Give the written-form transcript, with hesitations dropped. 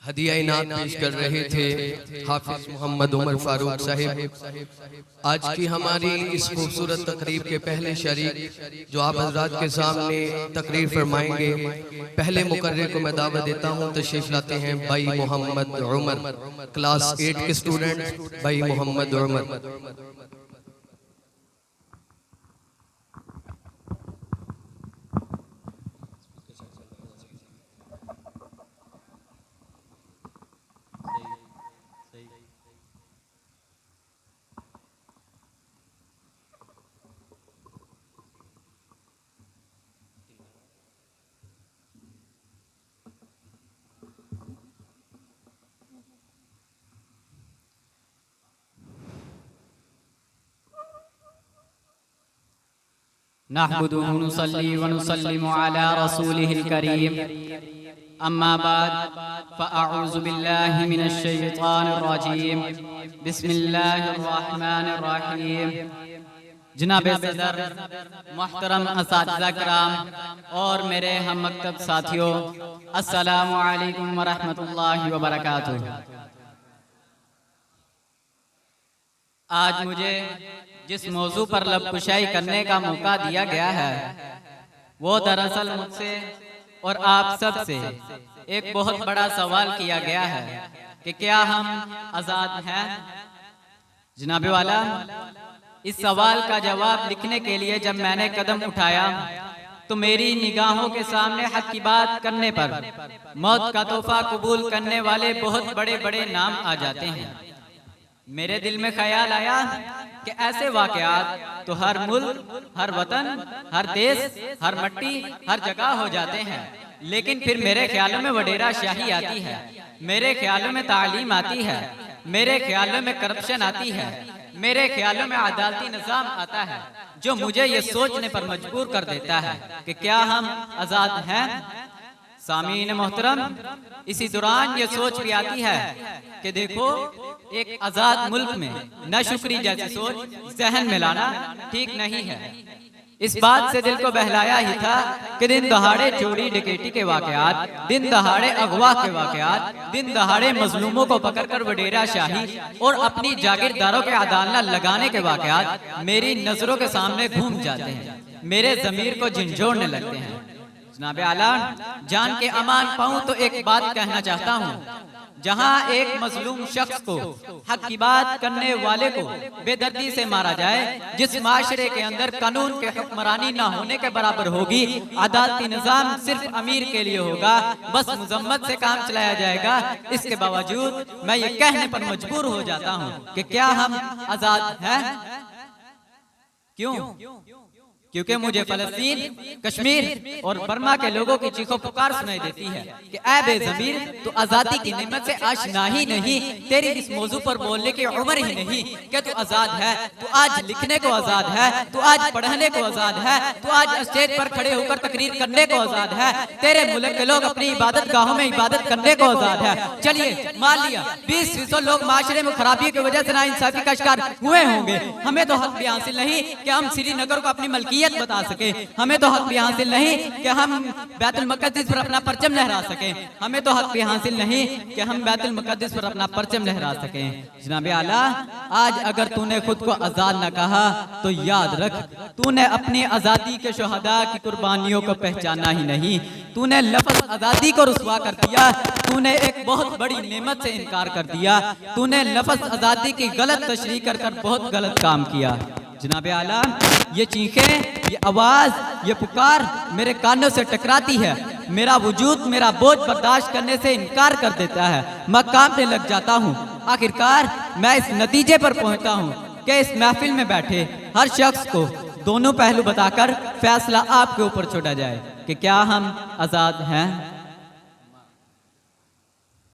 हदिया इनाम पेश कर रहे थे हाफिज मोहम्मद उमर फारूक साहिब। आज की हमारी इस खूबसूरत तकरीब के पहले शरीक जो आप हजरात के सामने तकरीर फरमाएंगे, पहले मुकर्रे को मैं दावत देता हूँ, तशरीफ लाते हैं भाई मोहम्मद उमर, क्लास 8 के स्टूडेंट भाई मोहम्मद उमर। नहमदुहु व नुसल्ली व नुसल्लिमु अला रसूलिहिल करीम, अम्मा बाद फ़अऊज़ु बिल्लाहि मिनश शैतानिर रजीम, बिस्मिल्लाहिर रहमानिर रहीम। जनाब सदर, मोहतरम असातिज़ा किराम और मेरे हम मकतब साथियों, अस्सलामु अलैकुम व रहमतुल्लाहि व बरकातुहू। आज मुझे जिस मौजू पर लबकुशाई करने का मौका दिया गया है वो दरअसल मुझसे और आप सब से एक बहुत बड़ा सवाल किया गया है कि क्या हम आज़ाद हैं। जनाबे वाला, इस सवाल का जवाब लिखने के लिए जब मैंने कदम उठाया तो मेरी निगाहों के सामने हक की बात करने पर मौत का तोहफा कबूल करने वाले बहुत बड़े बड़े नाम आ जाते हैं। मेरे दिल में ख्याल आया कि ऐसे वाक़यात तो हर मुल्क, हर वतन, हर देश, हर मट्टी, हर जगह हो जाते हैं, लेकिन फिर मेरे ख्यालों में वडेरा शाही आती है, मेरे ख्यालों में तालीम आती है, मेरे ख्यालों में करप्शन आती है, मेरे ख्यालों में अदालती निज़ाम आता है, जो मुझे ये सोचने पर मजबूर कर देता है कि क्या हम आज़ाद हैं। सामीन मोहतरम, इसी दौरान ये सोच भी आती है कि देखो, एक आज़ाद मुल्क में नाशुक्री जैसी सोच जहन में लाना ठीक नहीं है। इस बात से दिल को बहलाया ही था कि दिन दहाड़े चोरी डकैती के वाक़यात, दिन दहाड़े अगवा के वाक़यात, दिन दहाड़े मजलूमों को पकड़कर वडेरा शाही और अपनी जागीरदारों के अदालत लगाने के वाक़यात मेरी नजरों के सामने घूम जाते हैं, मेरे ज़मीर को झंझोड़ने लगते हैं। जनाबे आला, जान के अमान पाऊं तो एक बात कहना चाहता हूँ, जहाँ एक मजलूम शख्स को हक की बात करने वाले को बेदर्दी से मारा जाए, जिस माशरे के अंदर कानून के हुक्मरानी ना होने के बराबर होगी, अदालती निज़ाम सिर्फ अमीर के लिए होगा, बस मुजम्मत से काम चलाया जाएगा, इसके बावजूद मैं ये कहने पर मजबूर हो जाता हूँ कि क्या हम आज़ाद हैं। क्यों? क्योंकि मुझे फलस्तीन, कश्मीर और बर्मा के लोगों की चीखों पुकार सुनाई देती है कि ऐ बेज़मीर, तू आज़ादी की नेमत से आशना ही नहीं, तेरी इस मौजू पर बोलने की उम्र ही नहीं कि तू आज़ाद है। तू आज लिखने को आज़ाद है, तू आज पढ़ने को आज़ाद है, तू आज स्टेज पर खड़े होकर तकरीर करने को आज़ाद है, तेरे मुल्क के लोग अपनी इबादत गाहों में इबादत करने को आज़ाद है। चलिए मान लिया 20% लोग माशरे में खराबी की वजह से नाइंसाफी का शिकार हुए होंगे, हमें तो हक भी हासिल नहीं कि हम श्रीनगर को अपनी मलकियत बता सके, हमें तो हक भी हासिल नहीं कि हम बैतुल मक़द्दिस पर अपना परचम लहरा सके, हमें तो हक भी हासिल नहीं कि हम बैतुल मक़द्दिस पर अपना परचम लहरा सके। जनाबे आला, आज अगर तूने खुद को आज़ाद न कहा तो याद रख, तूने अपनी आज़ादी के शुहदा की कुर्बानियों को पहचाना ही नहीं, तूने लफ्ज़ आज़ादी को रुसवा कर दिया, तूने एक बहुत बड़ी नेमत से इनकार कर दिया, तूने लफ्ज़ आज़ादी की गलत तशरीह कर बहुत गलत काम किया। जनाबे आला, ये चीखें, ये आवाज़, ये पुकार मेरे कानों से टकराती है, मेरा वजूद, मेरा बोझ बर्दाश्त करने से इनकार कर देता है, मैं कांपने लग जाता हूँ। आखिरकार मैं इस नतीजे पर पहुँचता हूँ कि इस महफिल में बैठे हर शख्स को दोनों पहलू बताकर फैसला आपके ऊपर छोड़ा जाए कि क्या हम आज़ाद हैं।